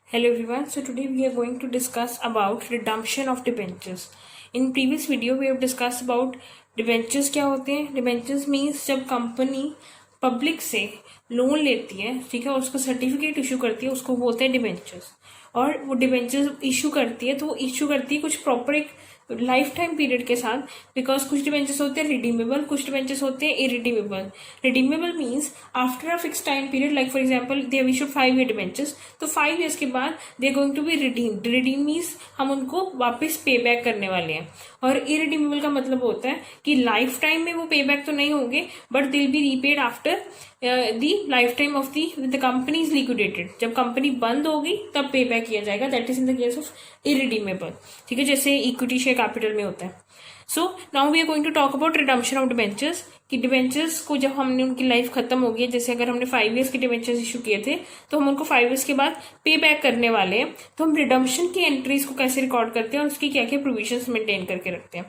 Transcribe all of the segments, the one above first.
Hello everyone. So today we are going to discuss about redemption of debentures. In previous video we have discussed about debentures क्या होते हैं. Debentures means जब company public से loan लेती है, ठीक है, उसको सर्टिफिकेट इशू करती है, उसको बोलते हैं डिबेंचर्स. और वो डिबेंचर्स इशू करती है तो वो इशू करती है कुछ प्रॉपर एक लाइफ टाइम पीरियड के साथ. बिकॉज कुछ डिबेंचर्स होते हैं रिडीमेबल, कुछ डिबेंचर्स होते हैं irredeemable. Redeemable means after a fix time period, like for example they have issued 5 year debentures, तो 5 ईयर्स के बाद they are going to be redeemed. Redeem means हम उनको वापस पे बैक करने वाले हैं. और इरिडीमेबल का मतलब होता है कि लाइफ टाइम में वो पे बैक तो नहीं होंगे, but they will be repaid after the life time of the company is liquidated. जब कंपनी बंद होगी तब पे बैक किया जाएगा. That is in the case of irredeemable. ठीक है, जैसे इक्विटी शेयर कैपिटल में होता है. So now we are going to talk about redemption of debentures. कि डिबेंचर्स को जब हमने उनकी लाइफ खत्म हो गई है, जैसे अगर हमने 5 ईयर्स के डिबेंचर्स इशू किए थे तो हम उनको 5 ईयर्स के बाद पे बैक करने वाले हैं, तो हम रिडम्पशन की एंट्रीज को कैसे रिकॉर्ड करते हैं और उसकी क्या क्या प्रोविजंस मेंटेन करके रखते हैं.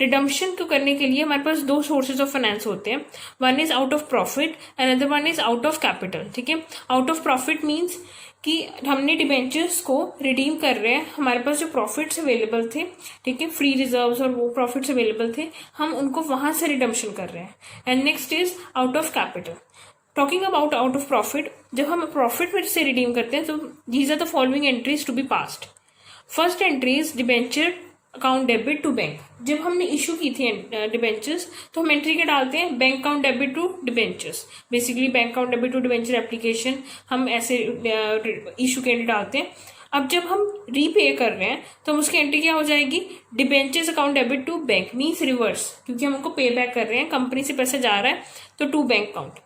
रिडम्पशन को करने के लिए हमारे पास दो सोर्सेज ऑफ फाइनेंस होते हैं. One is out of profit, another one is out of capital. ठीक है, आउट ऑफ प्रॉफिट मीन्स कि हमने डिबेंचर्स को रिडीम कर रहे हैं, हमारे पास जो प्रॉफिट्स अवेलेबल थे, ठीक है, फ्री रिजर्व्स और वो प्रॉफिट्स अवेलेबल थे, हम उनको वहां से रिडम्पशन कर रहे हैं. And next is out of capital. Talking about out of profit, जब हम प्रॉफिट में से रिडीम करते हैं तो these are the following entries to be passed. First entry is debenture account debit to bank. जब हमने इशू की थी डिबेंचर्स तो हम एंट्री क्या डालते हैं, bank account debit to debentures. Basically bank account debit to debenture application हम ऐसे इशू के एंट्री डालते हैं. अब जब हम रीपे कर रहे हैं तो हम उसकी एंट्री क्या हो जाएगी, debentures account debit to bank. Means reverse, क्योंकि हम उनको पे बैक कर रहे हैं, कंपनी से पैसा जा रहा है तो टू बैंक अकाउंट.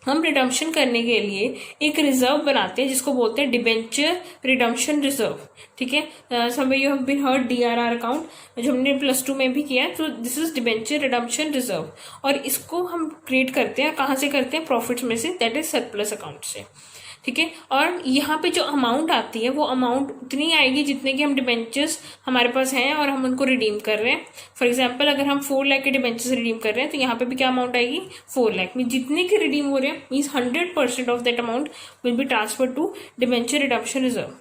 हम रिडम्पशन करने के लिए एक रिजर्व बनाते हैं जिसको बोलते हैं डिबेंचर रिडम्पशन रिजर्व. ठीक है, somewhere you have been heard DRR account, जो हमने +2 में भी किया है. तो this is debenture redemption reserve. और इसको हम क्रिएट करते हैं, कहाँ से करते हैं, प्रॉफिट्स में से, दैट इज सरप्लस अकाउंट से. ठीक है, और यहाँ पे जो अमाउंट आती है वो अमाउंट उतनी आएगी जितने की हम डिबेंचर्स हमारे पास हैं और हम उनको रिडीम कर रहे हैं. फॉर एग्जांपल अगर हम 4 लाख के डिबेंचर्स रिडीम कर रहे हैं तो यहाँ पे भी क्या अमाउंट आएगी, 4 लाख. मीन जितने के रिडीम हो रहे हैं means 100% of that amount will be transfer to debenture redemption reserve.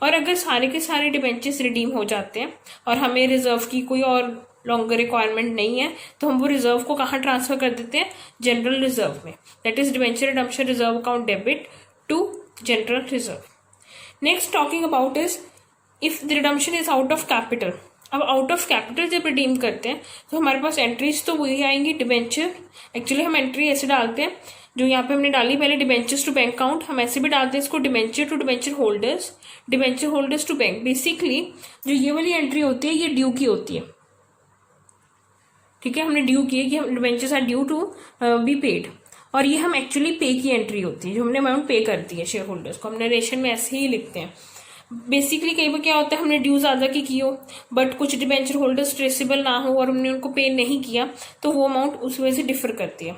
और अगर सारे के सारे डिबेंचर्स रिडीम हो जाते हैं और हमें रिजर्व की कोई और लॉन्गर रिक्वायरमेंट नहीं है तो हम वो रिजर्व को कहाँ ट्रांसफर कर देते हैं, जनरल रिजर्व में. That is debenture redemption reserve account debit to general reserve. Next talking about is if the redemption is out of capital. अब आउट ऑफ कैपिटल जब रिडीम करते हैं तो हमारे पास एंट्रीज तो वही आएंगी डिबेंचर. एक्चुअली हम एंट्री ऐसे डालते हैं जो यहाँ पे हमने डाली पहले, डिबेंचर्स टू बैंक अकाउंट. हम ऐसे भी डालते हैं इसको, debenture to debenture holders, debenture holders to bank. Basically जो ये वाली एंट्री होती है ये ड्यू की होती है. ठीक है, हमने ड्यू की है कि हम debentures are due to be paid. और ये हम एक्चुअली पे की एंट्री होती है, जो हमने अमाउंट पे कर दी है शेयर होल्डर्स को. हम नरेशन में ऐसे ही लिखते हैं. बेसिकली कई बार क्या होता है, हमने ड्यू ज्यादा की हो बट कुछ डिबेंचर होल्डर्स ट्रेसेबल ना हो और हमने उनको पे नहीं किया तो वो अमाउंट उस वजह से डिफर करती है.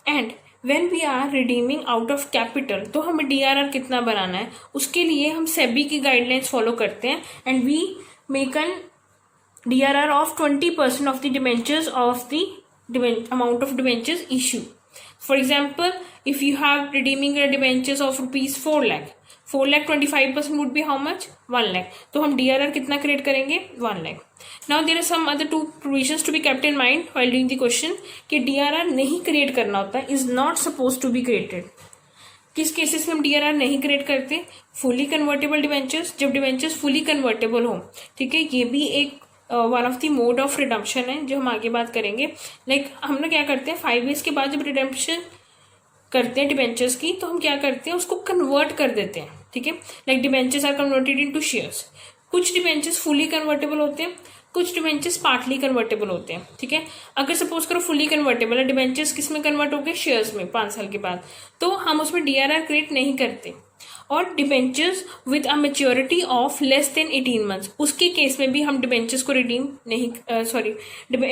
And when we are redeeming out of capital तो हमें डीआरआर कितना बनाना है, उसके लिए हम सेबी की गाइडलाइंस फॉलो करते हैं. And we make an DRR of 20% of the debentures of the amount of debentures issue. For example, if you have redeeming your debentures of rupees 4 lakh, 4 lakh 25% would be how much, 1 lakh. तो हम DRR कितना create करेंगे, 1 lakh. Now there are some other two provisions to be kept in mind while doing the question कि DRR नहीं create करना होता है, is not supposed to be created. किस केसेस में हम DRR नहीं क्रिएट करते, फुली कन्वर्टेबल डिबेंचर्स, जब डिबेंचर्स फुली कन्वर्टेबल हो. ठीक है, ये भी एक one of the mode of redemption है जो हम आगे बात करेंगे. लाइक हम लोग क्या करते हैं, 5 ईयर्स के बाद जब रिडम्पशन करते हैं डिबेंचर्स की तो हम क्या करते हैं, उसको कन्वर्ट कर देते हैं. ठीक है, like debentures are converted into shares. कुछ डिबेंचर्स फुली कन्वर्टेबल होते हैं, कुछ डिबेंचर्स पार्टली कन्वर्टेबल होते हैं. ठीक है, अगर सपोज करो फुली कन्वर्टेबल है डिबेंचर्स, किस में कन्वर्ट हो गए, शेयर्स में 5 साल के बाद, तो हम उसमें डीआरआर क्रिएट नहीं करते. और debentures with a maturity of less than 18 months, उसके केस में भी हम डिबेंचर्स को रिडीम नहीं,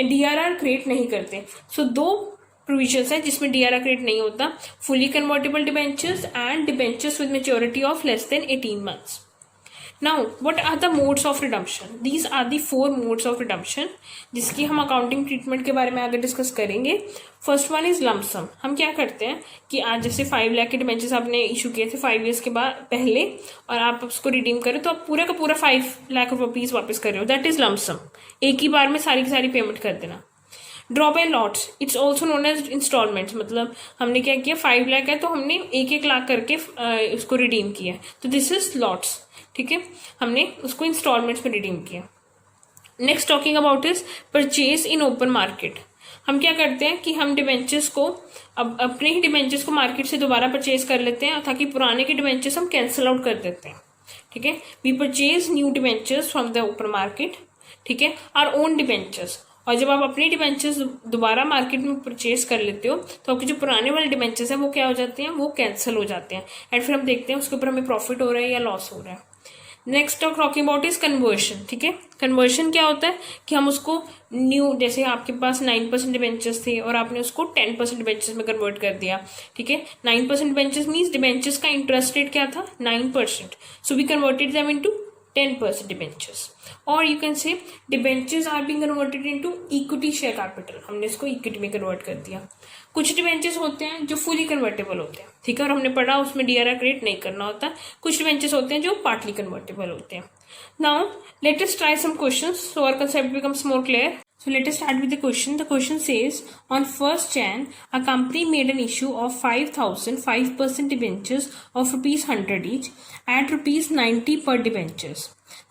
डीआरआर क्रिएट नहीं करते. सो दो प्रोविजंस है जिसमें डीआरआर क्रिएट नहीं होता, fully convertible debentures and debentures with maturity of less than 18 months. Now what are the modes of redemption? These are the 4 modes of redemption, जिसकी हम अकाउंटिंग ट्रीटमेंट के बारे में आगे डिस्कस करेंगे. First one is lump sum. हम क्या करते हैं कि आज जैसे 5 लाख के डिबेंचर्स आपने इशू किए थे 5 ईयर्स के बाद पहले, और आप उसको रिडीम करें तो आप पूरा का पूरा 5 लाख रुपीज वापस कर रहे हो, दैट इज लमसम. एक ही बार में सारी की सारी पेमेंट कर देना. Draw by lots, it's also known as instalments. मतलब हमने क्या किया, 5 लाख है तो हमने 1-1 लाख करके उसको रिडीम किया, तो दिस इज लॉट्स. ठीक है, हमने उसको इंस्टॉलमेंट्स में रिडीम किया. Next talking about is purchase in open market. हम क्या करते हैं कि हम डिबेंचर्स को अब अपने ही डिबेंचर्स को मार्केट से दोबारा परचेज कर लेते हैं, ताकि पुराने के डिबेंचर्स हम कैंसिल आउट कर देते हैं. ठीक है, we purchase new debentures from the open market. ठीक है, आवर ओन डिबेंचर्स. और जब आप अपने डिबेंचर्स दोबारा मार्केट में परचेज कर लेते हो तो आपके जो पुराने वाले डिबेंचर्स हैं वो क्या हो जाते हैं, वो कैंसिल हो जाते हैं. एंड फिर हम देखते हैं उसके ऊपर हमें प्रॉफिट हो रहा है या लॉस हो रहा है. Next talking about is conversion. ठीक है, कन्वर्शन क्या होता है कि हम उसको न्यू, जैसे आपके पास 9% डिबेंचर्स थे और आपने उसको 10% डिबेंचर्स में कन्वर्ट कर दिया. ठीक है, 9% डिबेंचर्स मीन्स डिबेंचर्स का इंटरेस्ट रेट क्या था, 9%. So we converted them into 10% debentures, or you can say debentures are being converted into equity share capital. हमने इसको इक्विटी में कन्वर्ट कर दिया. कुछ डिबेंचर्स होते हैं जो फुली कन्वर्टेबल होते हैं. ठीक है, और हमने पढ़ा उसमें डीआरआर क्रिएट नहीं करना होता. कुछ डिबेंचर्स होते हैं जो पार्टली कन्वर्टेबल होते हैं. Now let us try some questions so our concept becomes more clear. So let us start with the question. The question says, on 1st Jan, a company made an issue of 5,000 5% debentures of rupees 100 each at rupees 90 per debentures.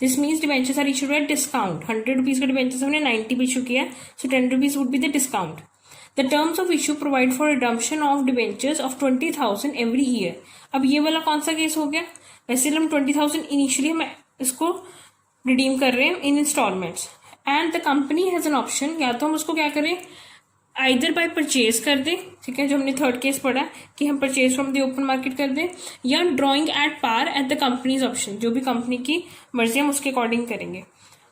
This means debentures are issued at discount. 100 rupees का debentures हमने 90 पे issue किया, so 10 rupees would be the discount. The terms of issue provide for redemption of debentures of 20,000 every year. अब ये वाला कौन सा case हो गया, वैसे हम 20,000 इनिशियली हम इसको रिडीम कर रहे हैं in installments. And the company has an option, या तो हम उसको क्या करें, आइदर बाय परचेज कर दें. ठीक है, जो हमने थर्ड केस पढ़ा कि हम purchase from the open market कर दें, या drawing at par at the company's option. जो भी कंपनी की मर्जी हम उसके अकॉर्डिंग करेंगे.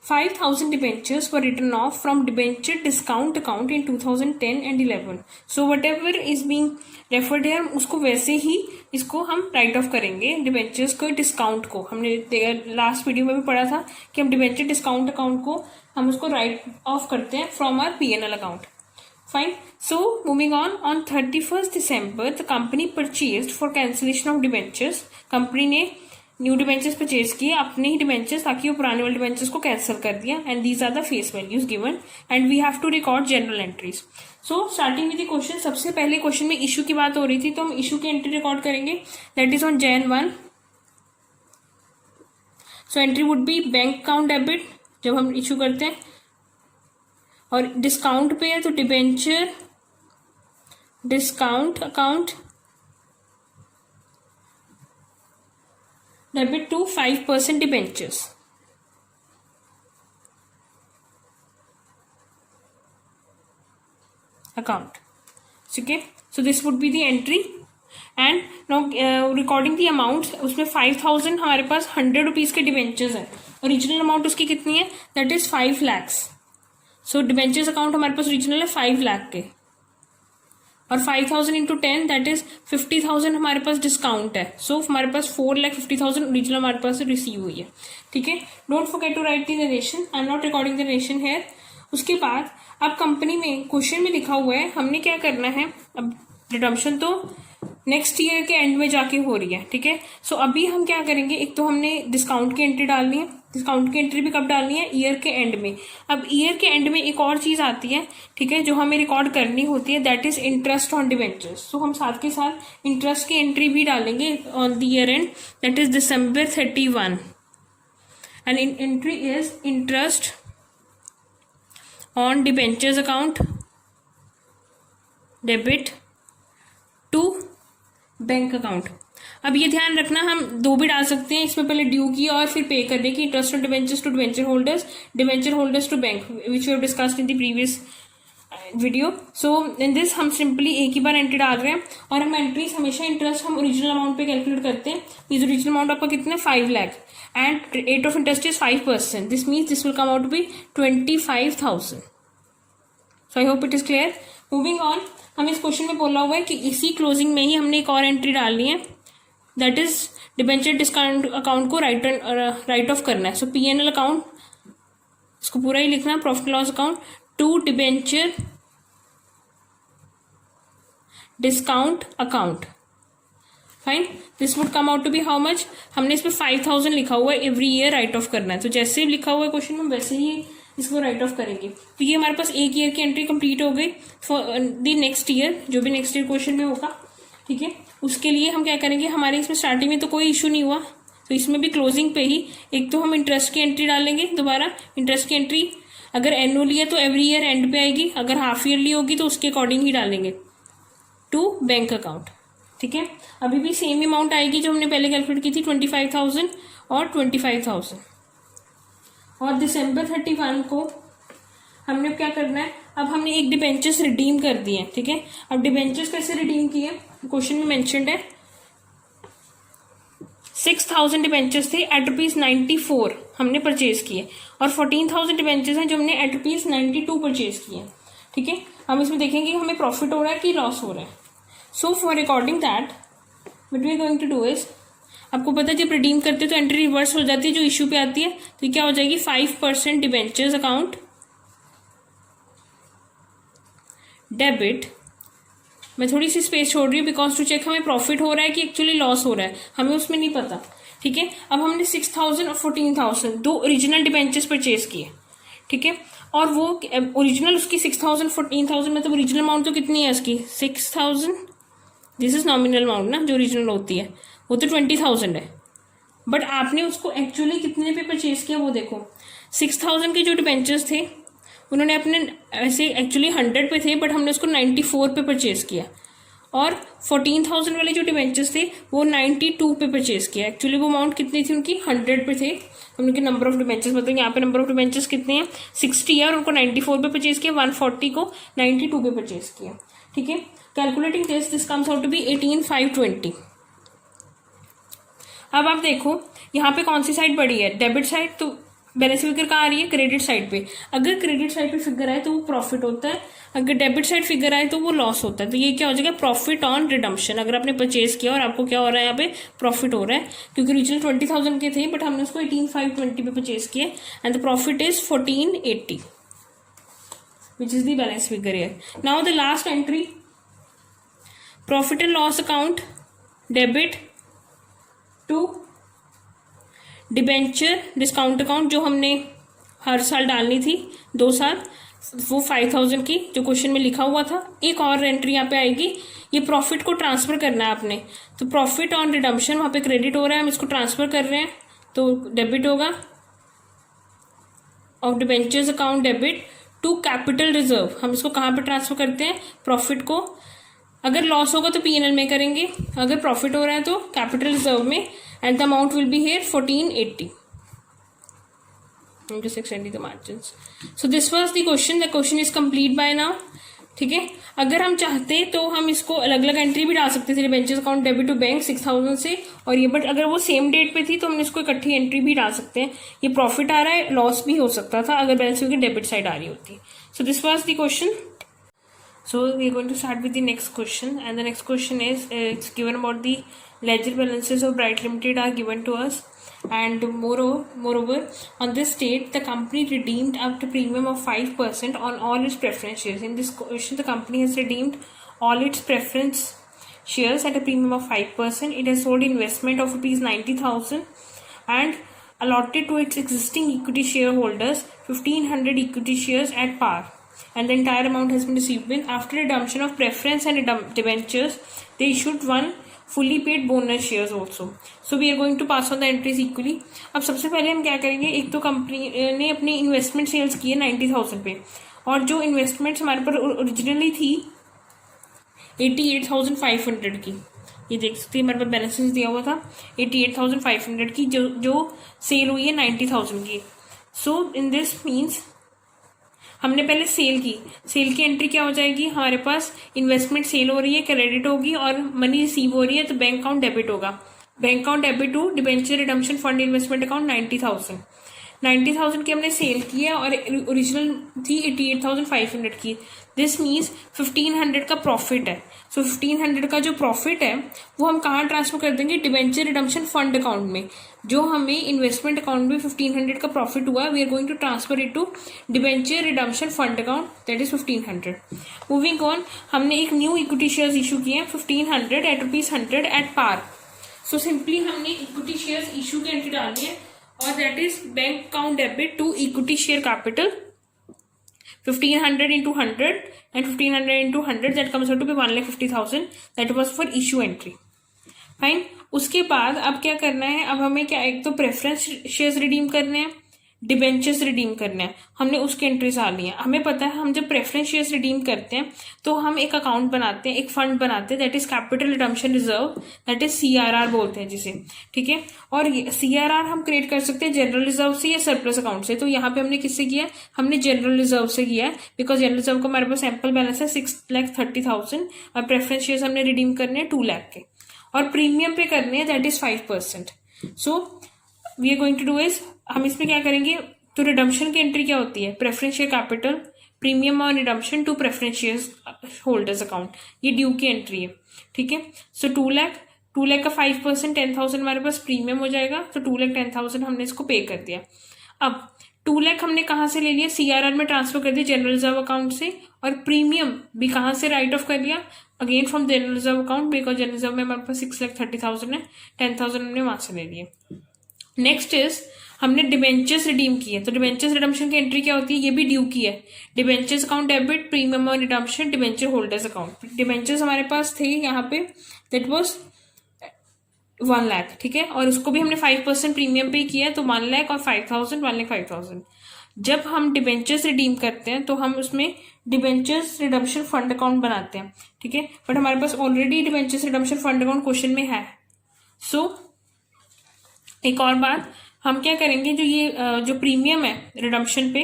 5,000 debentures were written off from debenture discount account in 2010 and 11. So whatever is being referred here, उसको वैसे ही इसको हम राइट ऑफ करेंगे. डिबेंचर्स को डिस्काउंट को हमने लास्ट वीडियो में भी पढ़ा था कि हम डिबेंचर डिस्काउंट अकाउंट को हम उसको राइट ऑफ करते हैं from our P&L account. Fine. So moving on 31st December the company purchased for cancellation of debentures. Company ने न्यू डिबेंचर्स परचेज किए अपने ही डिबेंचर्स, ताकि वो पुराने वाले डिबेंचर्स को कैंसिल कर दिया. And these are the face values given and we have to record journal entries. So starting with the question, सबसे पहले क्वेश्चन में इशू की बात हो रही थी, तो हम इशू की एंट्री रिकॉर्ड करेंगे, that is on Jan 1. So entry would be bank account debit जब हम इशू करते हैं, और डिस्काउंट पे है तो debenture discount account debit to 5% debentures. Account. Okay, so this would be the entry and now recording the amount. उसमें 5,000 हमारे पास 100 रुपीज के डिबेंचर्स है. ओरिजिनल अमाउंट उसकी कितनी है, that is 5 lakhs. So debentures account हमारे पास ओरिजिनल है 5 लाख के, और 5,000 इंटू 10 दैट इज 50,000 हमारे पास डिस्काउंट है. सो हमारे पास 4,50,000 ओरिजिनल हमारे पास रिसीव हुई है. ठीक है, don't forget to write the narration. I am not recording the narration here. उसके बाद अब कंपनी में क्वेश्चन में लिखा हुआ है हमने क्या करना है. अब रिडम्पशन तो नेक्स्ट ईयर के एंड में जाके हो रही है. ठीक है, सो अभी हम क्या करेंगे, एक तो हमने डिस्काउंट की एंट्री डालनी है. डिस्काउंट की एंट्री भी कब डालनी है, ईयर के एंड में. अब ईयर के एंड में एक और चीज आती है, ठीक है, जो हमें रिकॉर्ड करनी होती है, that is interest on debentures. So हम साथ के साथ इंटरेस्ट की एंट्री भी डालेंगे on the year end, that is December 31. And entry is interest on debentures account debit to bank account. अब ये ध्यान रखना, हम दो भी डाल सकते हैं इसमें, पहले ड्यू की और फिर पे करने की. Interest on debentures to debenture holders to bank, which we have discussed in the previous video. So in this हम सिंपली एक ही बार एंट्री डाल रहे हैं, और हम एंट्रीज हमेशा इंटरेस्ट हम ओरिजिनल अमाउंट पे कैलकुलेट करते हैं. मीन्स ओरिजिनल अमाउंट आपका कितना है, 5 lakh, and rate of interest is 5%. This means this will come out be 25,000. So I hope it is clear. Moving on, हमें इस क्वेश्चन में बोला हुआ है कि इसी क्लोजिंग में ही हमने एक और एंट्री डालनी है, that is debenture discount account को राइट ऑफ करना है. सो P&L अकाउंट, इसको पूरा ही लिखना है, profit loss account to debenture discount account. Fine. This would come out to be how much. हमने इसमें 5,000 लिखा हुआ है, एवरी ईयर राइट ऑफ करना है. तो जैसे लिखा हुआ है क्वेश्चन में वैसे ही इसको राइट ऑफ करेंगे. तो ये हमारे पास एक ईयर की एंट्री कंप्लीट हो गई. फॉर द नेक्स्ट ईयर, जो भी नेक्स्ट ईयर क्वेश्चन में होगा, ठीक है, उसके लिए हम क्या करेंगे, हमारे इसमें स्टार्टिंग में तो कोई इशू नहीं हुआ, तो इसमें भी क्लोजिंग पे ही एक तो हम इंटरेस्ट की एंट्री डालेंगे. दोबारा इंटरेस्ट की एंट्री अगर एनुअली है तो एवरी ईयर एंड पे आएगी, अगर हाफ ईयरली होगी तो उसके अकॉर्डिंग ही डालेंगे टू बैंक अकाउंट. ठीक है, अभी भी सेम अमाउंट आएगी जो हमने पहले कैलकुलेट की थी, 25,000 और 25,000. और दिसंबर 31 को हमने क्या करना है, अब हमने एक डिबेंचर्स रिडीम कर दिए. ठीक है, अब डिबेंचर्स कैसे रिडीम किए, क्वेश्चन में मेंशन्ड है. 6,000 डिबेंचर्स थे एट ₹94 हमने परचेज किए, और 14,000 डिबेंचर्स हैं जो हमने एट ₹92 परचेज किए. ठीक है, हम इसमें देखेंगे हमें प्रॉफिट हो रहा है कि लॉस हो रहा है. So for according that what we are going to do is, आपको पता है जब रिडीम करते हैं तो एंट्री रिवर्स हो जाती है जो इशू पे आती है. तो ये क्या हो जाएगी, 5% डिबेंचर्स अकाउंट डेबिट. मैं थोड़ी सी स्पेस छोड़ रही हूँ बिकॉज टू चेक हमें प्रॉफिट हो रहा है कि एक्चुअली लॉस हो रहा है, हमें उसमें नहीं पता. ठीक है, अब हमने 6,000 और 14,000 दो ओरिजिनल डिबेंचर्स परचेज किए. ठीक है, और वो ओरिजिनल उसकी 6,000 14,000 मतलब ओरिजिनल अमाउंट तो कितनी है उसकी 6,000. दिस इज नॉमिनल अमाउंट ना, जो ओरिजिनल होती है वो तो 20,000 है. बट आपने उसको एक्चुअली कितने पे परचेज किया वो देखो. 6,000 के जो डिबेंचर्स थे उन्होंने अपने ऐसे एक्चुअली 100 पे थे, बट हमने उसको 94 पे परचेज किया. और 14,000 वाले जो डिबेंचर्स थे वो 92 पे परचेज किया. एक्चुअली वो अमाउंट कितनी थी उनकी, 100 पे थे. हमने उनके नंबर ऑफ डिबेंचर्स बताए, यहाँ पे नंबर ऑफ डिबेंचर्स कितने हैं, 60 है, और उनको 94 पे परचेज किया, 140 को 92 पे परचेज किया. ठीक है, calculating this comes out to be 18,520. अब आप देखो यहाँ पे कौन सी साइड बड़ी है, डेबिट साइड. तो बैलेंस फिगर कहाँ आ रही है, क्रेडिट साइड पे. अगर क्रेडिट साइड पे फिगर आए तो वो प्रॉफिट होता है, अगर डेबिट साइड फिगर आए तो वो लॉस होता है. तो ये क्या हो जाएगा, प्रॉफिट ऑन रिडम्पशन. अगर आपने परचेज किया और आपको क्या हो रहा है, यहाँ पे प्रॉफिट हो रहा है, क्योंकि ओरिजिनल 20,000 के थे बट हमने उसको 18,520 पे परचेज किए, and the profit is 1480 which is the balance figure here. Now the last entry, profit and loss account debit to debenture discount account, जो हमने हर साल डालनी थी 2 साल, वो 5,000 की जो क्वेश्चन में लिखा हुआ था. एक और एंट्री यहाँ पे आएगी, ये प्रॉफिट को ट्रांसफर करना है आपने. तो प्रॉफिट ऑन रिडम्पशन वहाँ पे क्रेडिट हो रहा है, हम इसको ट्रांसफर कर रहे हैं तो डेबिट होगा. Of debentures account debit to capital reserve, हम इसको कहाँ पे ट्रांसफर करते हैं, प्रॉफिट को. अगर लॉस होगा तो P&L में करेंगे, अगर प्रॉफिट हो रहा है तो कैपिटल रिजर्व में, and the amount will be here 1480. I'm just extending the margins. So this was the question. The question is complete by now. ठीक है, अगर हम चाहते तो हम इसको अलग अलग एंट्री भी डाल सकते थे, debentures account debit to bank 6,000 से और ये, बट अगर वो सेम डेट पे थी तो हमने इसको इकट्ठी एंट्री भी डाल सकते हैं. ये प्रॉफिट आ रहा है, लॉस भी हो सकता था अगर बैलेंस की डेबिट साइड आ रही होती. सो this was the question. So we are going to start with the next question, and the next question is it's given about the ledger balances of Bright Limited are given to us, and moreover on this date the company redeemed up to premium of 5% on all its preference shares. In this question the company has redeemed all its preference shares at a premium of 5%. It has sold investment of ₹90,000 and allotted to its existing equity shareholders 1,500 equity shares at par, and the entire amount has been received in. After redemption of preference and debentures, they issued one fully paid bonus shares also. So we are going to pass on the entries equally. अब सबसे पहले हम क्या करेंगे, एक तो company ने अपनी इन्वेस्टमेंट सेल्स की है 90,000 पे, और जो इन्वेस्टमेंट्स हमारे पर ओरिजिनली थी 88,500 की, ये देख सकते हैं हमारे पास बैलेंसेस दिया हुआ था 88,500 की, जो सेल हुई है 90,000 की. सो इन दिस मीन्स हमने पहले सेल की एंट्री क्या हो जाएगी, हमारे पास इन्वेस्टमेंट सेल हो रही है, क्रेडिट होगी, और मनी रिसीव हो रही है तो बैंक अकाउंट डेबिट होगा. Bank account debit to debenture redemption fund investment account 90,000. 90,000 की हमने सेल की है और ओरिजिनल थी 88,500 की। दिस मीन्स 1500 का प्रॉफिट है। सो 1500 का जो प्रॉफिट है वो हम कहाँ ट्रांसफर कर देंगे, डिबेंचर रिडम्पशन फंड अकाउंट में। जो हमें इन्वेस्टमेंट अकाउंट में 1500 का प्रॉफिट हुआ, we are going to transfer it to debenture redemption fund account, that is 1500। Moving on, हमने एक न्यू इक्विटी शेयर्स इशू किए हैं 1500 at ₹100 at par. So simply हमने इक्विटी शेयर्स इशू की एंट्री डालनी है और that is bank account debit to equity share capital 1500 into 100 and 1500 into 100 that comes out to be 1,50,000 that was for issue entry. Fine. उसके बाद अब क्या करना है, अब हमें क्या, एक तो प्रेफरेंस शेयर्स रिडीम करने हैं, डिबेंचर्स रिडीम करने हैं, हमने उसकी एंट्रीज डालनी है। हमें पता है हम जब प्रेफरेंस शेयर्स रिडीम करते हैं तो हम एक अकाउंट बनाते हैं, एक फंड बनाते हैं, that is capital redemption reserve, that is CRR बोलते हैं जिसे, ठीक है। और CRR हम क्रिएट कर सकते हैं जनरल रिजर्व से या सरप्लस अकाउंट से। तो यहाँ पे हमने किससे किया, हमने जनरल रिजर्व से किया है, बिकॉज जनरल रिजर्व का हमारे पास सैम्पल बैलेंस है 6,30,000 और प्रेफरेंस शेयर्स हमने रिडीम करने हैं 2 लाख के, और प्रीमियम पे करने हैं that is 5%। So we are going to do is, हम इसमें क्या करेंगे, तो रिडम्पशन की एंट्री क्या होती है, प्रेफरेंस शेयर कैपिटल, प्रीमियम और redemption to preference shares holders account, ये ड्यू की एंट्री है, ठीक है। सो 2 लाख का 5% 10,000 हमारे पास प्रीमियम हो जाएगा, तो 2,10,000 हमने इसको पे कर दिया। अब 2 लाख हमने कहाँ से ले लिया, CRR में ट्रांसफर कर दिया जनरल रिजर्व अकाउंट से, और प्रीमियम भी कहाँ से राइट ऑफ कर लिया, again from general reserve account, because general reserve में हमारे पास 6,30,000 है, 10,000 हमने वहां से ले लिए। नेक्स्ट इज, हमने डिबेंचर्स रिडीम किए, तो डिबेंचर्स रिडम्पशन की एंट्री क्या होती है, ये भी ड्यू की है, डिबेंचर्स अकाउंट डेबिट, प्रीमियम और redemption debenture holders account. Debentures हमारे पास थे यहाँ पे, दैट वाज 1 लाख, ठीक है, और उसको भी हमने 5% प्रीमियम पे किया है, तो 1 लाख और 5,000, 1,05,000। जब हम डिबेंचर्स रिडीम करते हैं तो हम उसमें डिबेंचर्स रिडम्पशन फंड अकाउंट बनाते हैं, ठीक है, बट हमारे पास already debentures redemption fund account question में है। सो एक और बात, हम क्या करेंगे, जो ये जो प्रीमियम है रिडम्पशन पे,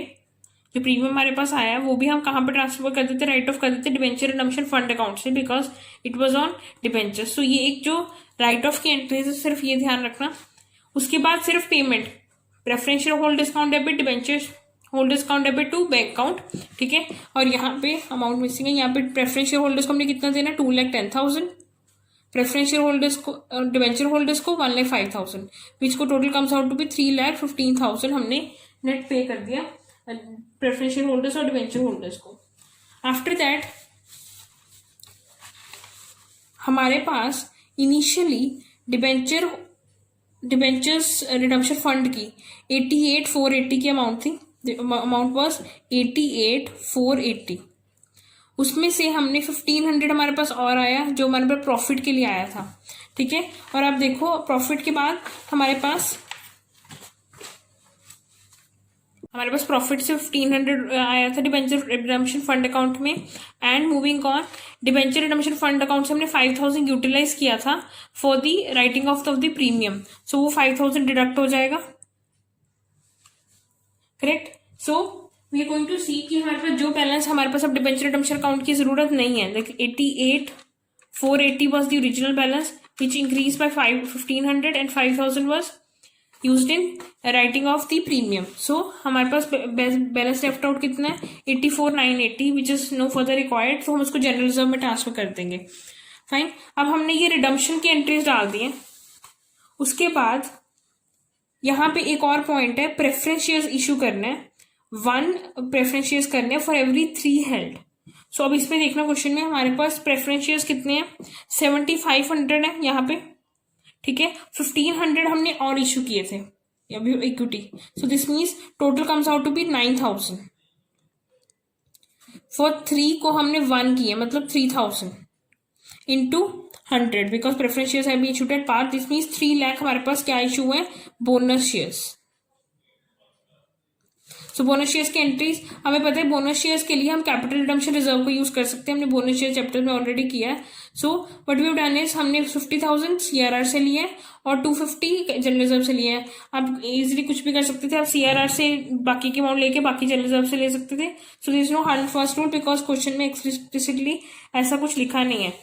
जो प्रीमियम हमारे पास आया है वो भी हम कहाँ पे ट्रांसफर कर देते, राइट ऑफ कर देते डिबेंचर रिडम्पशन फंड अकाउंट से, because it was on debenture. So ये एक जो राइट ऑफ की एंट्रीज है, सिर्फ ये ध्यान रखना। उसके बाद सिर्फ payment, preferential holders account debit, debenture holders account debit to bank account, ठीक है। और यहाँ पे अमाउंट मिसिंग है, यहाँ पे प्रेफरेंशियल होल्डर्स को हमने कितना देना, 2,10,000, प्रेफरेंशियल होल्डर्स को, डिबेंचर होल्डर्स को 1,05,000, विच को total comes out to be 3,15,000 हमने नेट पे कर दिया प्रेफरेंशियल होल्डर्स और डिबेंचर होल्डर्स को। आफ्टर दैट हमारे पास इनिशियली डिबेंचर्स रिडम्पशन फंड की 88,480 की अमाउंट थी, अमाउंट वॉज 88,480। उसमें से हमने 1,500 हमारे पास और आया जो हमारे पास प्रॉफिट के लिए आया था, ठीक है। और आप देखो प्रॉफिट के बाद हमारे पास प्रॉफिट से 1,500 आया था डिबेंचर रिडम्पशन फंड अकाउंट में। And moving on, debenture redemption fund account से हमने 5,000 यूटिलाइज किया था for the writing off the premium, so वो 5,000 डिडक्ट हो जाएगा, correct. So we are going to see कि हमारे पास जो बैलेंस, हमारे पास अब डिबेंचर रिडम्पशन अकाउंट की जरूरत नहीं है, like 88,480 was the original balance which increased by 1,500 and 5,000 was used in writing of the premium. So हमारे पास बैलेंस लेफ्ट आउट कितना है, 84,980 which is no further required, तो हम उसको जनरल रिजर्व में ट्रांसफर कर देंगे। फाइन। अब हमने ये रिडम्पशन की एंट्रीज डाल दी हैं। उसके बाद यहाँ पे एक और पॉइंट है, प्रेफरेंस शेयर्स इशू करना है, 1 प्रेफरेंस शेयर्स करने हैं फॉर एवरी 3 हेल्ड। सो अब इसमें देखना क्वेश्चन में हमारे पास प्रेफरेंस शेयर्स कितने हैं, 7,500 है यहाँ पे, ठीक है। 1,500 हमने और इशू किए थे अभी equity, so this means total comes out to be 9,000। For 3 को हमने 1 किया, मतलब 3,000 into 100, because preference shares have been issued at par, this means 3 lakh हमारे पास क्या इशू है, bonus shares. So bonus shares की एंट्रीज हमें पता है, बोनस शेयर्स के लिए हम कैपिटल रिडम्पशन रिजर्व को यूज कर सकते हैं, हमने बोनस शेयर चैप्टर में ऑलरेडी किया है। So what we have done is, हमने 50,000 CRR से लिए हैं और 250 जनरल रिजर्व से लिए हैं। आप इजिली कुछ भी कर सकते थे, आप CRR से बाकी की अमाउंट लेके बाकी जनरल रिजर्व से ले सकते थे। So this no hard first rule, because question में एक्सप्लिसिटली ऐसा कुछ लिखा नहीं है,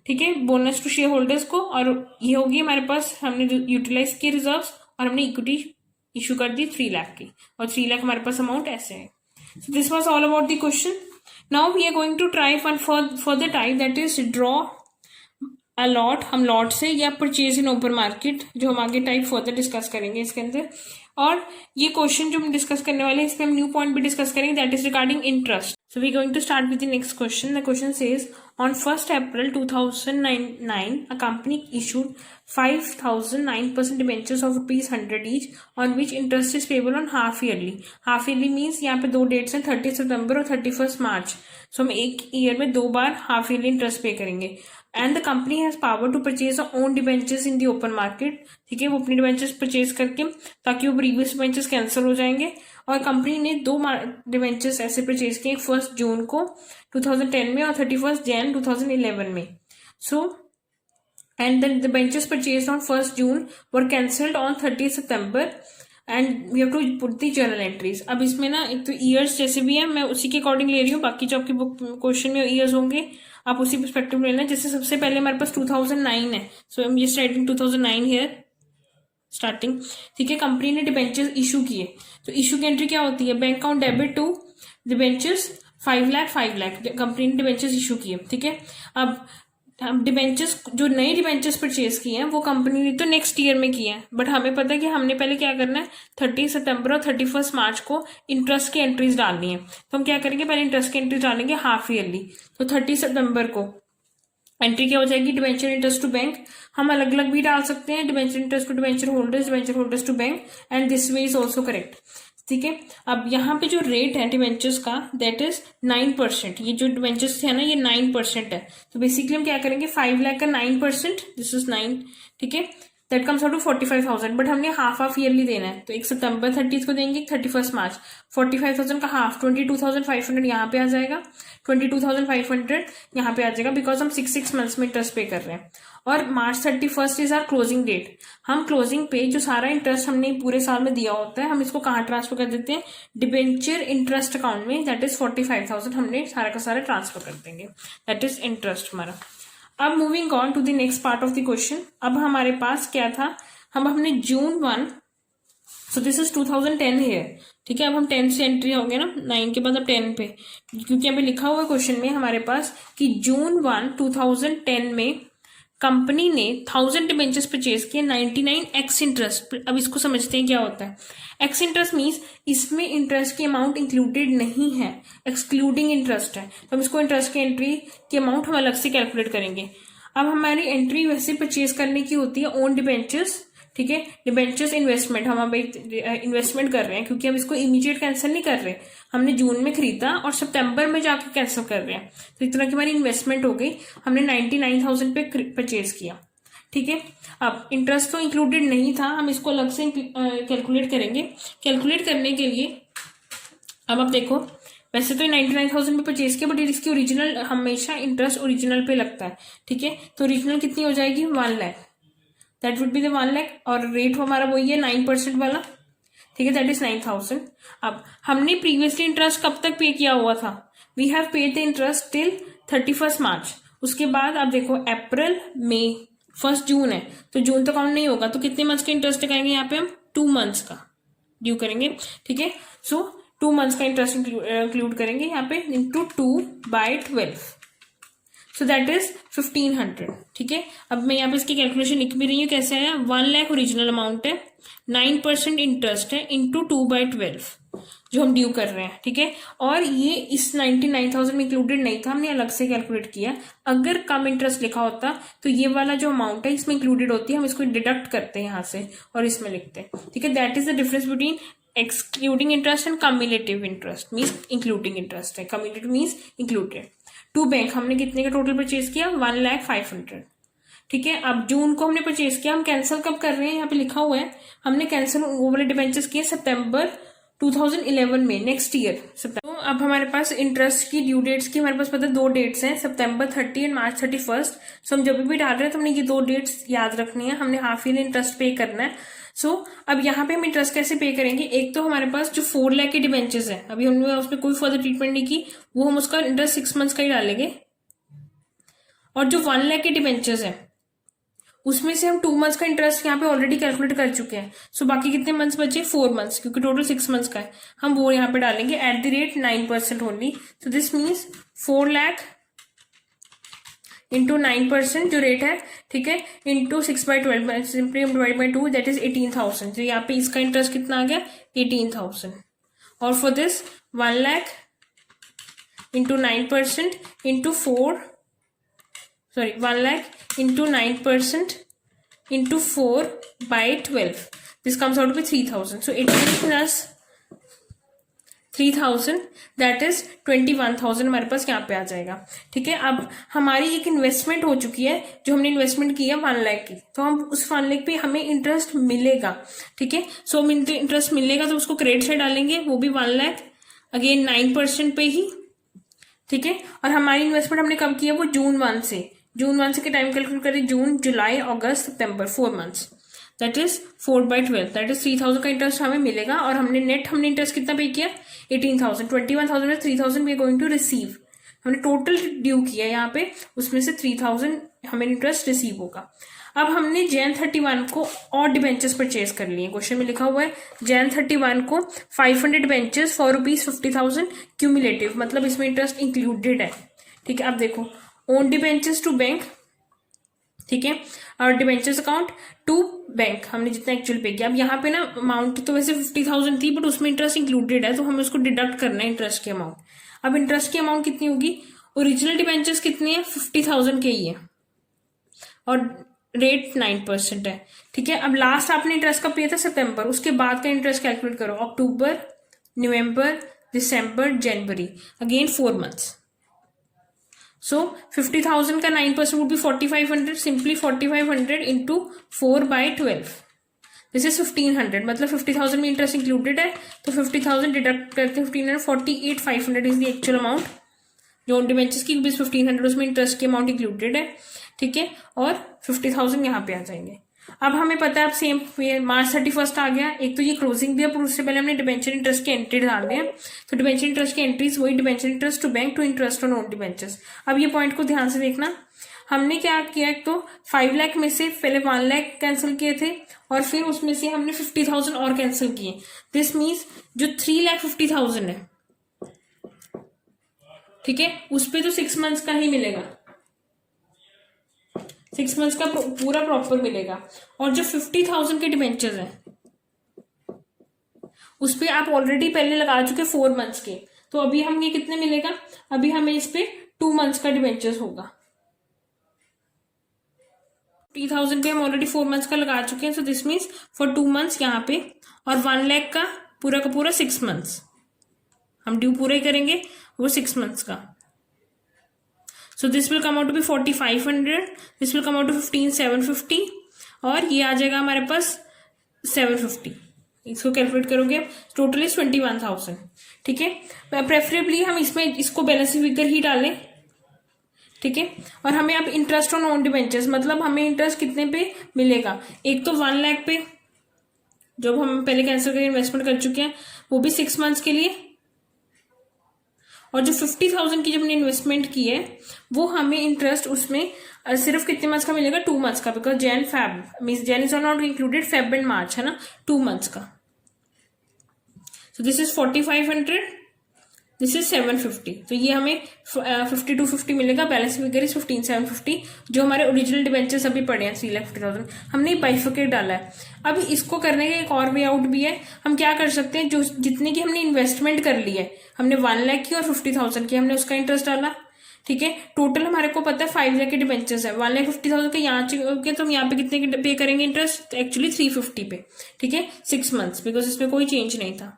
ठीक है। बोनस टू शेयर होल्डर्स को, और ये होगी हमारे पास, हमने यूटिलाइज किए रिजर्व और हमने इक्विटी इशू कर दी 3 लाख की, और 3 लाख हमारे पास अमाउंट ऐसे है. So this was all about the question. Now we are going to try for the type that is draw a lot. हम लॉट से या परचेज इन ओपन मार्केट, जो हम आगे टाइप फर्दर डिस्कस करेंगे इसके अंदर. और ये क्वेश्चन जो हम डिस्कस करने वाले हैं इसमें हम न्यू पॉइंट भी डिस्कस करेंगे, that is regarding interest. So we're going to start with the next question. The question says, on 1st April 2009, a company issued 5,009% debentures of ₹100 each, on which interest is payable on half yearly. Half yearly means यहाँ पे दो dates हैं, 30 सितंबर और 31 मार्च. So हम एक year में दो बार half yearly interest pay करेंगे. And the company has power to purchase own debentures in the open market. ठीक है, वो अपनी डिबेंचर्स परचेज करके, ताकि वो प्रीवियस डिबेंचर्स कैंसिल हो जाएंगे. और कंपनी ने दो डिबेंचर्स ऐसे परचेज किए, 1 जून को 2010 में और 31 जैन 2011 में. So and the debentures purchase on 1 June were cancelled on 30 September and we have to put the journal entries. अब इसमें ना एक तो ईयर्स जैसे भी है, मैं उसी के अकॉर्डिंग ले रही हूँ. बाकी जो आपकी बुक क्वेश्चन में ईयर्स होंगे आप उसी पर्सपेक्टिव में लेना. जैसे सबसे पहले हमारे पास 2009 है, so I am just writing 2009 here starting. ठीक है, कंपनी ने डिबेंचर्स इशू किए, तो इशू की एंट्री क्या होती है, bank account debit to debentures 5 lakh company ने डिबेंचर्स इशू किए. ठीक है, अब हम डिबेंचर्स जो नए डिबेंचर्स परचेज किए हैं वो कंपनी ने तो नेक्स्ट ईयर में किए हैं, बट हमें पता है कि हमने पहले क्या करना है, 30 सितंबर और 31 मार्च को इंटरेस्ट की एंट्रीज डालनी है. तो हम क्या करेंगे, पहले इंटरेस्ट की एंट्रीज डालेंगे हाफ ईयरली. तो 30 सितंबर को एंट्री क्या हो जाएगी, डिबेंचर इंटरेस्ट टू बैंक. हम अलग अलग भी डाल सकते हैं, debenture interest to debenture holders to bank, and this way is also correct. ठीक है, अब यहाँ पे जो रेट है डिबेंचर्स का दैट इज 9%. ये जो डिबेंचर्स है ना ये 9% है. तो बेसिकली हम क्या करेंगे, 5 लाख का 9%, दिस इज 9. ठीक है, that comes out to 45,000. But हमने हाफ ईयरली देना है, तो एक सितंबर 30 को देंगे, 31 मार्च. 45,000 का हाफ 22,500 यहाँ पे आ जाएगा, 22,500 यहाँ पे आ जाएगा, बिकॉज हम 6 मंथ्स में इंटरेस्ट पे कर रहे हैं. और March 31 is our closing date. हम क्लोजिंग पे जो सारा इंटरेस्ट हमने पूरे साल में दिया होता है, हम इसको कहाँ ट्रांसफर कर देते हैं, डिबेंचर इंटरेस्ट अकाउंट में, दैट इज 45,000 हमने सारा का सारा ट्रांसफर कर देंगे, दैट इज इंटरेस्ट हमारा. अब moving on to the next part of the question. अब हमारे पास क्या था, हमने June 1, so this is 2010 here. ठीक है, अब हम 10 से एंट्री हो गए ना, 9 के बाद अब 10 पे, क्योंकि अभी लिखा हुआ है क्वेश्चन में हमारे पास कि June 1, 2010 में कंपनी ने 1000 डिबेंचर्स परचेज किए 99 एक्स इंटरेस्ट. अब इसको समझते हैं क्या होता है. एक्स इंटरेस्ट मीन्स इसमें इंटरेस्ट की अमाउंट इंक्लूडेड नहीं है, एक्सक्लूडिंग इंटरेस्ट है. तो हम इसको इंटरेस्ट की एंट्री की अमाउंट हम अलग से कैलकुलेट करेंगे. अब हमारी एंट्री वैसे परचेज करने की होती है ओन डिबेंचर्स. ठीक है, डिबेंचर्स इन्वेस्टमेंट, हम अब इन्वेस्टमेंट कर रहे हैं, क्योंकि हम इसको इमीडिएट कैंसिल नहीं कर रहे. हमने जून में खरीदा और सितंबर में जाकर कैंसिल कर रहे हैं, तो इस तरह की हमारी इन्वेस्टमेंट हो गई. हमने 99,000 पे परचेज किया. ठीक है, अब इंटरेस्ट तो इंक्लूडेड नहीं था, हम इसको अलग से कैलकुलेट करेंगे. कैलकुलेट करने के लिए अब आप देखो, वैसे तो 99,000 पे परचेज किया, बट इसकी ओरिजिनल हमेशा इंटरेस्ट ओरिजिनल पे लगता है. ठीक है, तो ओरिजिनल कितनी हो जाएगी, 1 lakh, that would be the 1 lakh. और रेट हमारा वही है 9% वाला. ठीक है, दैट इज 9,000. अब हमने प्रीवियसली इंटरेस्ट कब तक पे किया हुआ था, we have paid the interest till 31 March. उसके बाद आप देखो अप्रैल, मई, 1 जून है, तो जून तो काउंट नहीं होगा, तो कितने मंथ्स का इंटरेस्ट लगाएंगे यहाँ पे हम, 2 मंथ्स का ड्यू करेंगे. ठीक है, सो 2 मंथ्स का इंटरेस्ट इंक्लूड करेंगे यहाँ पे इंटू 2/12, सो दैट इज 1,500. ठीक है, अब मैं यहाँ पे इसकी कैलकुलेशन लिख भी रही हूँ, कैसे है, 1 लाख ओरिजिनल अमाउंट है, 9% इंटरेस्ट है, इंटू 2/12 जो हम ड्यू कर रहे हैं. ठीक है, और ये इस 99,000 में इंक्लूडेड नहीं था, हमने अलग से कैलकुलेट किया. अगर कम इंटरेस्ट लिखा होता तो ये वाला जो अमाउंट है इसमें इंक्लूडेड होती है, हम इसको डिडक्ट करते हैं यहाँ से और इसमें लिखते हैं. ठीक है, that is the difference between excluding interest and cumulative interest, means including interest है, cumulative means included. To bank हमने कितने का टोटल परचेज किया, 1,05,000. ठीक है, अब जून को हमने परचेज किया, हम कैंसिल कब कर रहे हैं, यहाँ पे लिखा हुआ है, हमने कैंसिल वो वाले डिबेंचर्स किए सितंबर 2011 में, नेक्स्ट ईयर सितंबर. तो अब हमारे पास इंटरेस्ट की ड्यू डेट्स की हमारे पास पता है 2 डेट्स हैं, सितंबर 30 एंड मार्च 31. सो हम जब भी डाल रहे हैं तो हमने ये 2 डेट्स याद रखनी है, हमने हाफ ईयर इंटरेस्ट पे करना है. सो अब यहाँ पे हम इंटरेस्ट कैसे पे करेंगे, एक तो हमारे पास जो 4 लाख के डिबेंचर्स है, अभी हमने उसमें कोई फर्दर ट्रीटमेंट नहीं की, वो हम उसका इंटरेस्ट 6 मंथ्स का ही डालेंगे. और जो 1 लाख के डिबेंचर्स है उसमें से हम 2 मंथ्स का इंटरेस्ट यहाँ पे ऑलरेडी कैलकुलेट कर चुके हैं. सो बाकी कितने मंथ्स बचे? 4 मंथ्स, क्योंकि टोटल 6 मंथ्स का है. हम वो यहाँ पे डालेंगे at the rate 9% only. So this means 4 lakh into 9% जो रेट है, ठीक है, इंटू 6/12, सिंपली हम डिवाइड बाई 2, दैट इज 18,000. तो यहाँ पे इसका इंटरेस्ट कितना आ गया? 18,000. और for this 1 lakh into 9% into 1 lakh into 9% into 4/12. This comes out to be 3,000. So 18 plus 3,000 that is 21,000 हमारे पास यहाँ पे आ जाएगा. ठीक है, अब हमारी एक इन्वेस्टमेंट हो चुकी है, जो हमने इन्वेस्टमेंट की है 1 लाख की, तो हम उस 1 लाख पे हमें इंटरेस्ट मिलेगा. ठीक है, सो हम इंटरेस्ट मिलेगा तो उसको क्रेडिट साइड डालेंगे, वो भी 1 लाख अगेन 9% पे ही. ठीक है, और हमारी इन्वेस्टमेंट हमने कब की है? वो जून 1 से के टाइम कैलकुलेट करें, जून, जुलाई, अगस्त, सितंबर, 4 months, that is 4/12, that is 3,000 का इंटरेस्ट हमें मिलेगा. और हमने इंटरेस्ट कितना पे किया? 18,000. 21,000 में 3,000 we are going to receive. हमने टोटल ड्यू किया यहाँ पे, उसमें से 3,000 हमें इंटरेस्ट रिसीव होगा. अब हमने Jan 31 को और डिबेंचर्स परचेज कर लिए. क्वेश्चन में लिखा हुआ है Jan 31 को 500 डिबेंचर्स फॉर ₹50,000 क्यूमुलेटिव, मतलब इसमें इंटरेस्ट इंक्लूडेड है. ठीक है, अब देखो, ओन डिबेंचर्स टू बैंक, ठीक है, और डिबेंचर्स अकाउंट टू बैंक, हमने जितना एक्चुअल पे किया. अब यहाँ पे ना अमाउंट तो वैसे 50,000 थी, बट उसमें इंटरेस्ट इंक्लूडेड है, तो हमें उसको डिडक्ट करना है इंटरेस्ट की अमाउंट. अब इंटरेस्ट की अमाउंट कितनी होगी? ओरिजिनल डिबेंचर्स कितनी है? 50,000 के ही है, और रेट 9% है. ठीक है, अब लास्ट आपने इंटरेस्ट कब लिया था? सितंबर. उसके बाद का इंटरेस्ट कैलकुलेट करो, अक्टूबर, नवंबर, दिसंबर, जनवरी, अगेन 4 मंथ्स. सो 50,000 का 9% would be 4,500. Simply 4,500 into 4/12, this is 1,500. मतलब 50,000 में इंटरेस्ट इंक्लूडेड है, तो 50,000 डिडक्ट करते हैं 1,500, 48,500 इज द एक्चुअल अमाउंट. जो डिबेंचर्स की 1,500 उसमें इंटरेस्ट की अमाउंट इंक्लूडेड है. ठीक है, और 50,000 यहाँ पे आ जाएंगे. अब हमें पता है, अब सेम March 31 आ गया, एक तो ये क्लोजिंग दिया, पर उससे पहले हमने डिबेंचर इंटरेस्ट के एंट्री डालने हैं. तो डिबेंचर इंटरेस्ट की एंट्रीज वही debenture interest to bank to interest on own debentures. अब ये पॉइंट को ध्यान से देखना, हमने क्या किया, एक तो 5 लाख में से पहले 1 लाख कैंसिल किए थे, और फिर उसमें से हमने 50,000 और कैंसिल किए. दिस मीन्स जो 3,50,000 है, ठीक है, उस पर तो 6 मंथ्स का ही मिलेगा, 6 मंथ्स का पूरा प्रॉपर मिलेगा. और जो 50,000 के डिबेंचर्स हैं, उस पर आप ऑलरेडी पहले लगा चुके 4 मंथ्स के, तो अभी हम ये कितने मिलेगा? अभी हमें इस पे 2 मंथ्स का डिबेंचर्स होगा. 50,000 पे हम ऑलरेडी 4 मंथ्स का लगा चुके हैं, सो दिस मीन्स फॉर 2 मंथ्स यहाँ पे, और 1 लाख का पूरा 6 मंथ्स हम ड्यू पूरा ही करेंगे, वो 6 मंथ्स का. So this will come out to be 4,500. This will come out to 15,750, और ये आ जाएगा हमारे पास 750. इसको कैलकुलेट करोगे, टोटल इज 21,000. ठीक है, प्रेफरेबली हम इसमें इसको बैलेंस फिगर ही डालें. ठीक है, और हमें अब इंटरेस्ट ऑन ओन डिबेंचर्स, मतलब हमें इंटरेस्ट कितने पे मिलेगा? एक तो 1 लाख पे, जो हम पहले कैंसिल करके इन्वेस्टमेंट कर चुके हैं, वो भी 6 मंथ्स के लिए, और जो 50,000 की जब हमने इन्वेस्टमेंट की है, वो हमें इंटरेस्ट उसमें सिर्फ कितने मंथ्स का मिलेगा? 2 मंथ्स का, because Jan Feb means Jan is not included, Feb and March है ना, 2 मंथ्स का. So this is 4,500, this is 750. तो ये हमें 5250 मिलेगा. Balance figure is 15,750. जो हमारे ओरिजिनल डिबेंचर्स अभी पड़े हैं 3,50,000, हमने बाइफर्केट डाला है. अब इसको करने का एक और वे आउट भी है. हम क्या कर सकते हैं, जो जितने की हमने इन्वेस्टमेंट कर ली है, हमने 1 लाख की और 50,000 की, हमने उसका इंटरेस्ट डाला. ठीक है, टोटल हमारे को पता है 5 लाख के डिबेंचर्स है, 1,50,000 के यहाँ के, तो हम यहाँ पे कितने पे करेंगे इंटरेस्ट? एक्चुअली 350 पे. ठीक है, 6 मंथ्स, बिकॉज इसमें कोई चेंज नहीं था.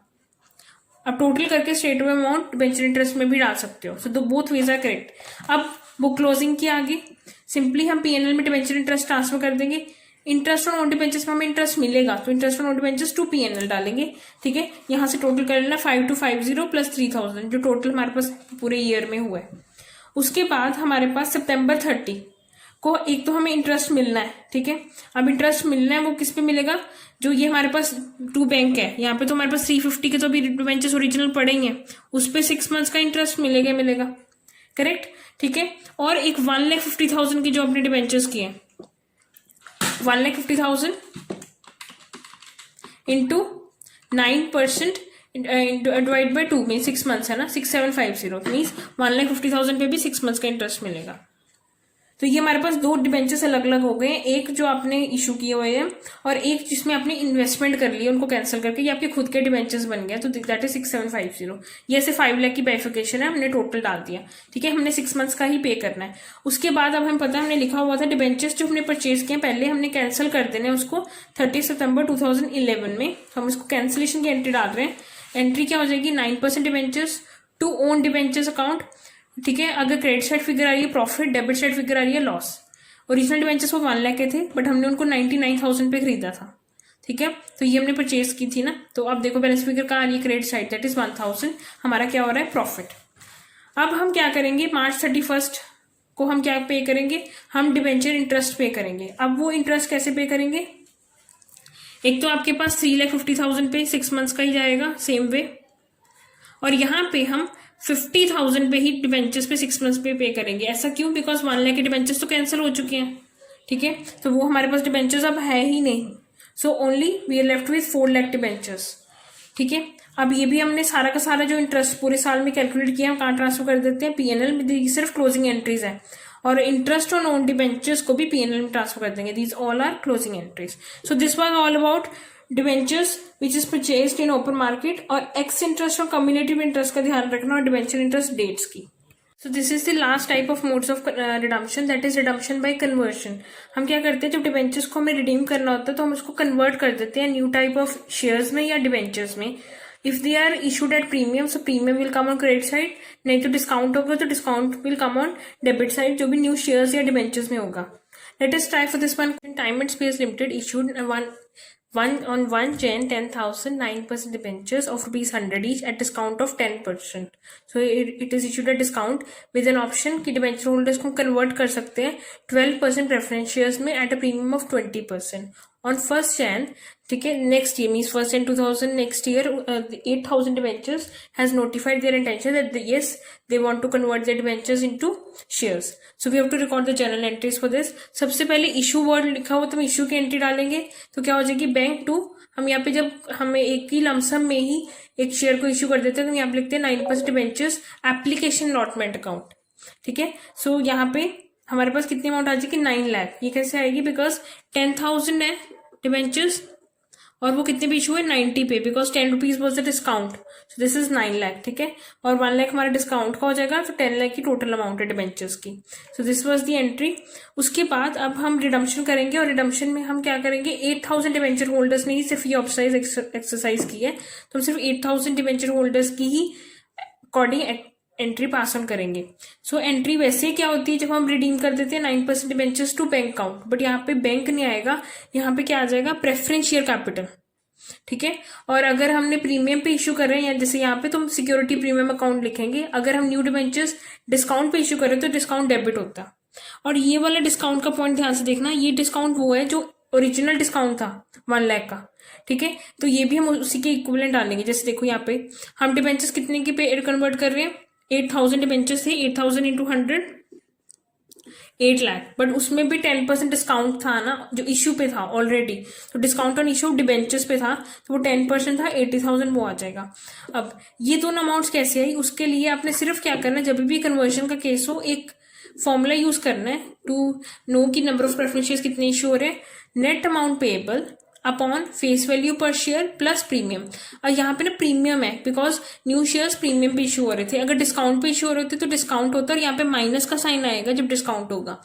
अब टोटल करके straight away amount debenture interest में भी डाल सकते हो. सो दो बोथ वेज आर करेक्ट. अब बुक क्लोजिंग की आगे सिंपली हम पीएनएल में डिबेंचर इंटरेस्ट ट्रांसफर कर देंगे. इंटरेस्ट ऑन ओन डिबेंचर्स में हमें इंटरेस्ट मिलेगा, तो interest on own debentures to PNL डालेंगे. ठीक है, यहाँ से टोटल कर लेना 5250 प्लस 3,000, जो टोटल हमारे पास पूरे ईयर में हुआ है. उसके बाद हमारे पास सितंबर 30 को एक तो हमें इंटरेस्ट मिलना है. ठीक है, अब इंटरेस्ट मिलना है, वो किस पे मिलेगा? जो ये हमारे पास 2 बैंक है, यहाँ पे तो हमारे पास 350 के तो अभी डिबेंचर्स ओरिजिनल पड़े ही हैं, उस पे 6 मंथ्स का इंटरेस्ट मिलेगा. करेक्ट. ठीक है, और एक 1,50,000 की जो अपने डिबेंचर्स की है, 1,50,000 इंटू 9% डिवाइड बाई 2 में 6 मंथ्स है ना, 6750 मीन्स 1,50,000 पे भी 6 मंथ्स का इंटरेस्ट मिलेगा। तो ये हमारे पास दो डिबेंचर्स अलग अलग हो गए हैं, एक जो आपने इशू किए हुए हैं और एक जिसमें आपने इन्वेस्टमेंट कर ली है, उनको कैंसिल करके ये आपके खुद के डिबेंचर्स बन गए। तो दैट इज 6750। ये ऐसे 5 लाख की बाइफिकेशन है, हमने टोटल डाल दिया। ठीक है, हमने 6 मंथ्स का ही पे करना है। उसके बाद अब हमें पता है, हमने लिखा हुआ था डिबेंचर्स जो हमने परचेज किए पहले हमने कैंसिल कर देना है उसको 30 सितंबर 2011 में। हम इसको कैंसिलेशन की एंट्री डाल रहे हैं। एंट्री क्या हो जाएगी, 9% debentures to own debentures account. ठीक है, अगर क्रेडिट साइड फिगर आ रही है प्रॉफिट, डेबिट साइड फिगर आ रही है लॉस। ओरिजिनल डिबेंचर्स वो 1 लाख के थे, बट हमने उनको 99,000 पे खरीदा था। ठीक है, तो ये हमने परचेज की थी ना। तो अब देखो बैलेंस फिगर कहाँ आ रही है, क्रेडिट साइड, दैट इज 1,000। हमारा क्या हो रहा है, प्रॉफिट। अब हम क्या करेंगे, March 31 को हम क्या पे करेंगे, हम डिबेंचर इंटरेस्ट पे करेंगे। अब वो इंटरेस्ट कैसे पे करेंगे, एक तो आपके पास 3,50,000 पे 6 मंथ्स का ही जाएगा सेम वे, और यहाँ पे हम 50,000 पे ही डिबेंचर्स पे 6 मंथ्स पे करेंगे। ऐसा क्यों, बिकॉज 1 लाख के डिबेंचर्स तो कैंसिल हो चुके हैं। ठीक है, तो वो हमारे पास डिबेंचर्स अब है ही नहीं। So only we are left with 4 lakh debentures. ठीक है, अब ये भी हमने सारा का सारा जो इंटरेस्ट पूरे साल में कैलकुलेट किया हम कहाँ ट्रांसफर कर देते हैं, पीएनएल में। सिर्फ क्लोजिंग एंट्रीज है, और इंटरेस्ट ऑन ओन डिबेंचर्स को भी पीएनएल में ट्रांसफर कर देंगे। These all are closing entries. So this was all about debentures which is purchased in open market, और एक्स इंटरेस्ट और कम्युनिटिव इंटरेस्ट का ध्यान रखना, और डिबेंचर इंटरेस्ट डेट्स की। So this is the last type of modes of redemption, that is redemption by conversion. हम क्या करते हैं, जब डिबेंचर्स को हमें रिडीम करना होता है तो हम उसको कन्वर्ट कर देते हैं न्यू टाइप ऑफ शेयर्स में या डिबेंचर्स में। If they are issued at premium, so premium will come on credit side, नहीं तो डिस्काउंट होगा तो discount will come on debit side, जो भी न्यू शेयर्स या डिबेंचर्स में होगा। Let us try for this one. Time and space limited issued on 1 Jan 10,000 9% debentures of ₹100 each at discount of 10%. So it is issued at discount with an option कि debenture holders को convert कर सकते हैं 12% preference shares में at a premium of 20%। On 1 Jan, ठीक है, next year means 1 Jan 2000 next year 8,000 debentures has notified their intention that yes they want to convert their debentures into shares. So we have to record the journal entries for this. सबसे पहले issue word लिखा हुआ तो हम issue की entry डालेंगे, तो क्या हो जाएगी, बैंक टू। हम यहाँ पे जब हमें एक ही लमसम में ही एक शेयर को इशू कर देते हैं तो यहाँ पे लिखते हैं 9% डिबेंचर्स एप्लीकेशन अलॉटमेंट अकाउंट। ठीक है, सो यहाँ पे हमारे पास कितनी अमाउंट आ जाएगी, 9 लाख। ये कैसे आएगी, बिकॉज 10,000 है डिबेंचर्स और वो कितने पे इशू है, 90 पे, because 10 rupees was the discount. So this is 9 lakh. ठीक है, और 1 लाख हमारा डिस्काउंट का हो जाएगा, तो 10 लाख की टोटल अमाउंट है डिबेंचर्स की। So this was the entry. उसके बाद अब हम रिडम्पशन करेंगे, और रिडम्पशन में हम क्या करेंगे, 8,000 डिबेंचर होल्डर्स ने ही सिर्फ ये एक्सरसाइज की है, तो हम सिर्फ 8,000 डिबेंचर होल्डर्स की ही अकॉर्डिंग एंट्री पास ऑन करेंगे। सो एंट्री वैसे क्या होती है, जब हम रिडीम कर देते हैं 9% debentures to bank account, but यहाँ पे बैंक नहीं आएगा, यहाँ पे क्या आ जाएगा, प्रेफरेंस शेयर कैपिटल। ठीक है, और अगर हमने प्रीमियम पे इशू कर रहे हैं, या जैसे यहाँ पे तो हम सिक्योरिटी प्रीमियम अकाउंट लिखेंगे। अगर हम न्यू डिबेंचर्स डिस्काउंट पे इशू कर रहे हैं तो डिस्काउंट डेबिट होता है। और ये वाला डिस्काउंट का पॉइंट ध्यान से देखना, ये डिस्काउंट वो है जो ओरिजिनल डिस्काउंट था 1 लाख का। ठीक है, तो ये भी हम उसी के इक्विवेलेंट डालेंगे। जैसे देखो यहाँ पे हम डिबेंचर्स कितने के पे कन्वर्ट कर रहे हैं, 8,000 डिबेंचर्स थे, 8,000 इंटू 100 8 लाख, बट उसमें भी 10% डिस्काउंट था ना, जो इश्यू पे था ऑलरेडी। तो डिस्काउंट ऑन इश्यू डिबेंचर्स पे था, तो वो 10% था, 80,000 वो आ जाएगा। अब ये दोनों अमाउंट्स कैसे आई, उसके लिए आपने सिर्फ क्या करना है, जब भी कन्वर्जन का केस हो, एक फॉर्मूला यूज करना है टू नो की नंबर ऑफ प्रेफरेंस शेयर्स कितने इशू हो रहे हैं, net amount payable upon face value पर शेयर प्लस प्रीमियम। और यहाँ पे ना प्रीमियम है, बिकॉज न्यू शेयर्स प्रीमियम पे इशू हो रहे थे। अगर डिस्काउंट पे इशू हो रहे थे तो डिस्काउंट होता है, और यहाँ पे माइनस का साइन आएगा जब डिस्काउंट होगा।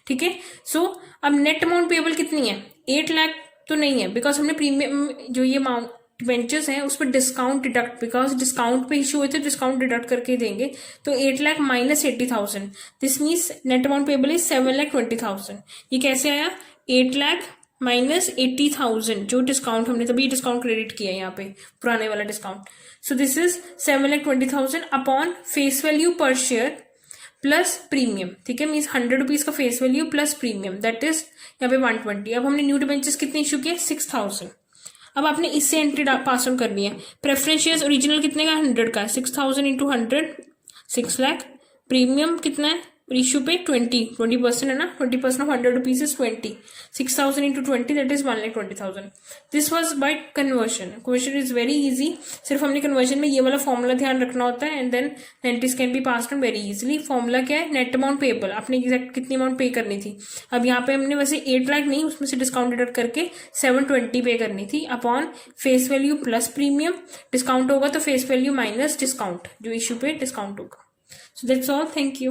ठीक है, सो अब नेट अमाउंट पेएबल कितनी है, 8 लाख तो नहीं है, बिकॉज हमने प्रीमियम जो ये अमाउंट डिबेंचर्स हैं उस पर डिस्काउंट डिडक्ट, बिकॉज डिस्काउंट पे इशू हुए थे, डिस्काउंट डिडक्ट करके देंगे। तो 8 lakh minus 80,000, this means net amount payable is 7,20,000। ये कैसे आया, 8 लाख माइनस 80,000, जो डिस्काउंट हमने तभी डिस्काउंट क्रेडिट किया यहाँ पे, पुराने वाला discount. So this is 7,20,000 upon face value पर शेयर प्लस प्रीमियम। ठीक है, मीन्स 100 रुपीज का face value plus premium, that is यहाँ पे 120। अब हमने न्यू डिबेंचर्स कितने इशू किए, 6,000। अब आपने इससे एंट्री पास ऑन करनी है। प्रेफरेंस शेयर्स ओरिजिनल कितने का, 100 का, 6,000 इंटू 100 6 लाख। प्रीमियम कितना है, और इशू पे 20% है ना, 20% of 100 rupees is 20, 6,000 into 20 that is 1,20,000. This was by conversion. Question is very easy. सिर्फ हमने कन्वर्जन में ये वाला फॉर्मूला ध्यान रखना होता है, and then entries can be passed on very easily. Formula क्या है, नेट अमाउंट पेएबल, आपने एग्जैक्ट कितनी अमाउंट पे करनी थी. अब यहाँ पे हमने वैसे 8 लाख नहीं, उसमें से डिस्काउंट डिडक्ट करके 720 पे करनी थी upon face value plus premium. Discount होगा तो फेस वैल्यू माइनस डिस्काउंट, जो इशू पे डिस्काउंट होगा. So that's all. Thank you.